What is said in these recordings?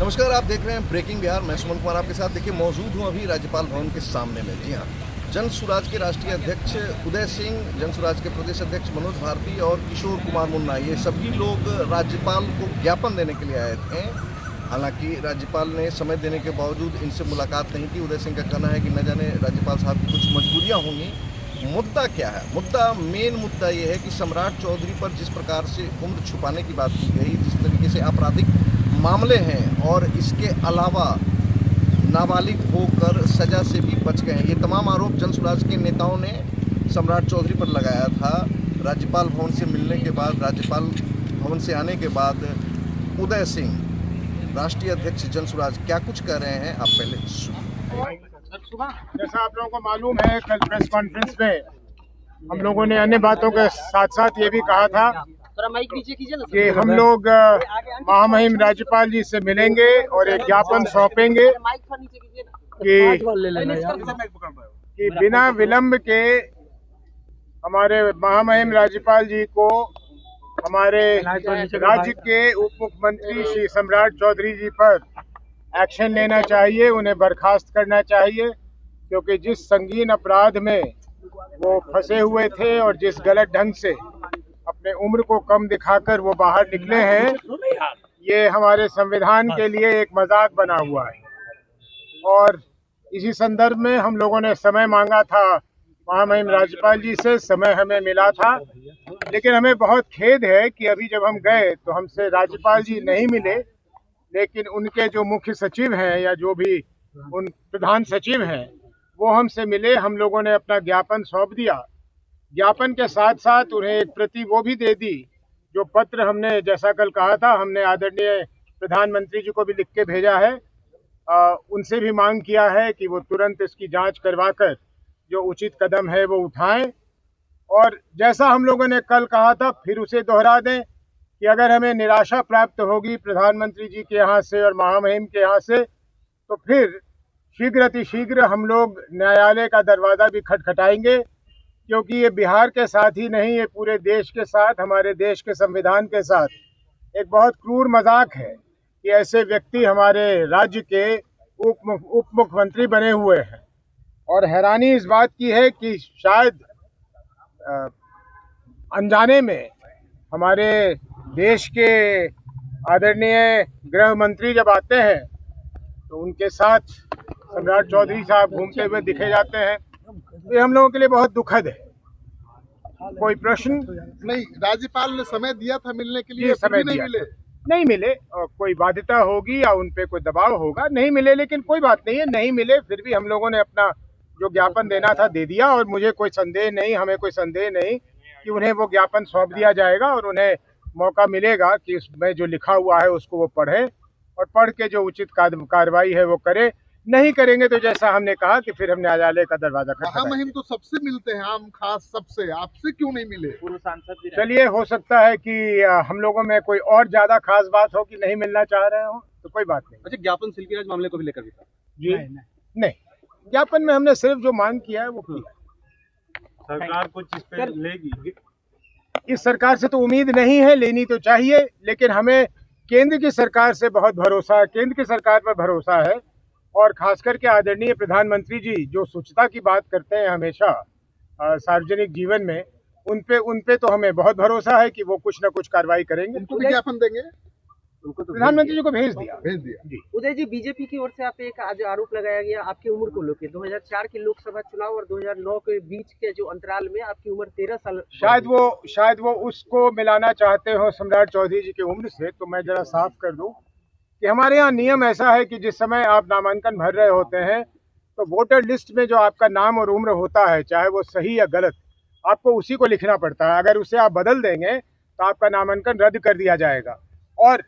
नमस्कार, आप देख रहे हैं ब्रेकिंग बिहार। मैं सुमन कुमार आपके साथ। देखिए, मौजूद हूं अभी राज्यपाल भवन के सामने में। जी हाँ, जन सुराज के राष्ट्रीय अध्यक्ष उदय सिंह, जन सुराज के प्रदेश अध्यक्ष मनोज भारती और किशोर कुमार मुन्ना, ये सभी लोग राज्यपाल को ज्ञापन देने के लिए आए थे। हालांकि राज्यपाल ने समय देने के बावजूद इनसे मुलाकात नहीं की। उदय सिंह का कहना है कि न जाने राज्यपाल साहब की कुछ मजबूरियाँ होंगी। मुद्दा क्या है? मेन मुद्दा ये है कि सम्राट चौधरी पर जिस प्रकार से उम्र छुपाने की बात की गई, जिस तरीके से आपराधिक मामले हैं और इसके अलावा नाबालिग होकर सजा से भी बच गए हैं, ये तमाम आरोप जन सुराज के नेताओं ने सम्राट चौधरी पर लगाया था। राज्यपाल भवन से मिलने के बाद, राज्यपाल भवन से आने के बाद उदय सिंह, राष्ट्रीय अध्यक्ष जन सुराज, क्या कुछ कह रहे हैं, आप पहले सुनिए। जैसा आप लोगों को मालूम है, कल प्रेस कॉन्फ्रेंस में हम लोगों ने अन्य बातों के साथ साथ ये भी कहा था कि हम लोग महामहिम राज्यपाल जी से मिलेंगे और एक ज्ञापन सौंपेंगे कि बिना विलंब के हमारे महामहिम राज्यपाल जी को हमारे राज्य के उप मुख्यमंत्री श्री सम्राट चौधरी जी पर एक्शन लेना चाहिए, उन्हें बर्खास्त करना चाहिए, क्योंकि जिस संगीन अपराध में वो फंसे हुए थे और जिस गलत ढंग से अपने उम्र को कम दिखाकर वो बाहर निकले हैं, ये हमारे संविधान के लिए एक मजाक बना हुआ है। और इसी संदर्भ में हम लोगों ने समय मांगा था महामहिम राज्यपाल जी से, समय हमें मिला था, लेकिन हमें बहुत खेद है कि अभी जब हम गए तो हमसे राज्यपाल जी नहीं मिले, लेकिन उनके जो मुख्य सचिव हैं या जो भी उन प्रधान सचिव हैं वो हमसे मिले। हम लोगों ने अपना ज्ञापन सौंप दिया। ज्ञापन के साथ साथ उन्हें एक प्रति वो भी दे दी, जो पत्र हमने, जैसा कल कहा था, हमने आदरणीय प्रधानमंत्री जी को भी लिख के भेजा है। उनसे भी मांग किया है कि वो तुरंत इसकी जांच करवाकर जो उचित कदम है वो उठाएं। और जैसा हम लोगों ने कल कहा था, फिर उसे दोहरा दें कि अगर हमें निराशा प्राप्त होगी प्रधानमंत्री जी के यहाँ से और महामहिम के यहाँ से, तो फिर शीघ्र अतिशीघ्र हम लोग न्यायालय का दरवाज़ा भी खटखटाएंगे, क्योंकि ये बिहार के साथ ही नहीं, ये पूरे देश के साथ, हमारे देश के संविधान के साथ एक बहुत क्रूर मजाक है कि ऐसे व्यक्ति हमारे राज्य के उप मुख्यमंत्री बने हुए हैं। और हैरानी इस बात की है कि शायद अनजाने में हमारे देश के आदरणीय गृह मंत्री जब आते हैं तो उनके साथ सम्राट चौधरी साहब घूमते हुए दिखे जाते हैं। ये हम लोगों के लिए बहुत दुखद है। कोई प्रश्न? नहीं, राज्यपाल ने समय दिया था मिलने के लिए, समय नहीं मिले, और कोई बाध्यता होगी या उन पे कोई दबाव होगा, नहीं मिले, लेकिन कोई बात नहीं है, नहीं मिले, फिर भी हम लोगों ने अपना जो ज्ञापन देना था दे दिया। और मुझे कोई संदेह नहीं, हमें कोई संदेह नहीं कि उन्हें वो ज्ञापन सौंप दिया जाएगा और उन्हें मौका मिलेगा कि उसमें जो लिखा हुआ है उसको वो पढ़े और पढ़ के जो उचित कार्रवाई है वो करे। नहीं करेंगे तो जैसा हमने कहा कि फिर हम न्यायालय का दरवाजा खटखटाएंगे। महामहिम तो सबसे मिलते हैं, आम खास सबसे, आपसे क्यों नहीं मिले? पूर्व सांसद। चलिए, हो सकता है कि हम लोगों में कोई और ज्यादा खास बात हो कि नहीं मिलना चाह रहे हो, तो कोई बात नहीं। अच्छा, ज्ञापन सिल्कीराज मामले को भी लेकर भी था जी? नहीं, ज्ञापन में हमने सिर्फ जो मांग किया है वो किया। सरकार कुछ इस पे लेगी? इस सरकार से तो उम्मीद नहीं है, लेनी तो चाहिए, लेकिन हमें केंद्र की सरकार से बहुत भरोसा है, केंद्र की सरकार पर भरोसा है। और खास करके आदरणीय प्रधानमंत्री जी जो स्वच्छता की बात करते हैं हमेशा सार्वजनिक जीवन में, उन पे तो हमें बहुत भरोसा है कि वो कुछ न कुछ कार्रवाई करेंगे। उनको भी ज्ञापन देंगे? उनको तो प्रधानमंत्री जी को भेज दिया जी। उदय जी, बीजेपी की ओर से आप एक आज आरोप लगाया गया आपकी उम्र को लेकर। 2004 के लोकसभा चुनाव और 2009 के बीच के जो अंतराल में आपकी उम्र 13 साल। शायद वो उसको मिलाना चाहते हो सम्राट चौधरी जी की उम्र से। तो मैं जरा साफ कर दूं कि हमारे यहाँ नियम ऐसा है कि जिस समय आप नामांकन भर रहे होते हैं तो वोटर लिस्ट में जो आपका नाम और उम्र होता है, चाहे वो सही या गलत, आपको उसी को लिखना पड़ता है। अगर उसे आप बदल देंगे तो आपका नामांकन रद्द कर दिया जाएगा। और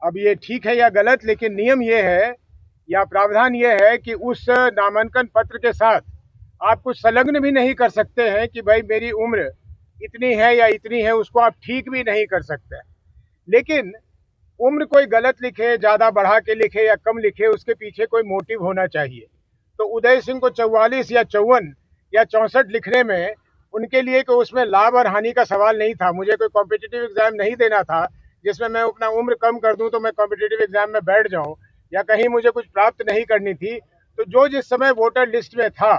अब ये ठीक है या गलत, लेकिन नियम ये है या प्रावधान ये है कि उस नामांकन पत्र के साथ आप कुछ संलग्न भी नहीं कर सकते हैं कि भाई मेरी उम्र इतनी है या इतनी है, उसको आप ठीक भी नहीं कर सकते। लेकिन उम्र कोई गलत लिखे, ज़्यादा बढ़ा के लिखे या कम लिखे, उसके पीछे कोई मोटिव होना चाहिए। तो उदय सिंह को 44 या 54 या 64 लिखने में उनके लिए कोई उसमें लाभ और हानि का सवाल नहीं था। मुझे कोई कॉम्पिटिटिव एग्जाम नहीं देना था, जिसमें मैं अपना उम्र कम कर दूं तो मैं कॉम्पिटिटिव एग्जाम में बैठ जाऊं, या कहीं मुझे कुछ प्राप्त नहीं करनी थी, तो जो जिस समय वोटर लिस्ट में था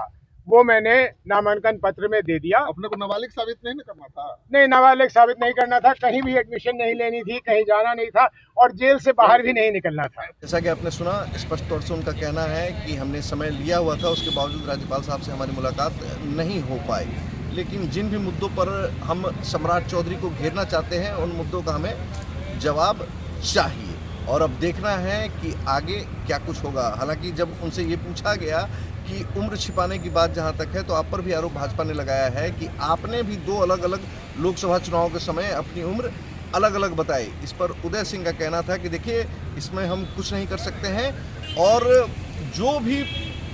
वो मैंने नामांकन पत्र में दे दिया। अपने को नाबालिग साबित नहीं करना था। नहीं, नाबालिग साबित नहीं करना था, कहीं भी एडमिशन नहीं लेनी थी, कहीं जाना नहीं था और जेल से बाहर भी नहीं निकलना था। जैसा कि आपने सुना, स्पष्ट तौर से उनका कहना है कि हमने समय लिया हुआ था, उसके बावजूद राज्यपाल साहब से हमारी मुलाकात नहीं हो पाई। लेकिन जिन भी मुद्दों पर हम सम्राट चौधरी को घेरना चाहते हैं, उन मुद्दों का हमें जवाब चाहिए और अब देखना है कि आगे क्या कुछ होगा। हालांकि जब उनसे ये पूछा गया कि उम्र छिपाने की बात जहां तक है, तो आप पर भी आरोप भाजपा ने लगाया है कि आपने भी 2 अलग अलग लोकसभा चुनाव के समय अपनी उम्र अलग अलग बताई। इस पर उदय सिंह का कहना था कि देखिए, इसमें हम कुछ नहीं कर सकते हैं और जो भी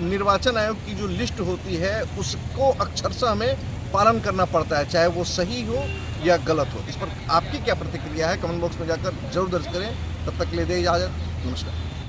निर्वाचन आयोग की जो लिस्ट होती है उसको अक्षरशः हमें पालन करना पड़ता है, चाहे वो सही हो या गलत हो। इस पर आपकी क्या प्रतिक्रिया है, कमेंट बॉक्स में जाकर जरूर दर्ज करें। तब तक ले दे इजाजत, नमस्कार।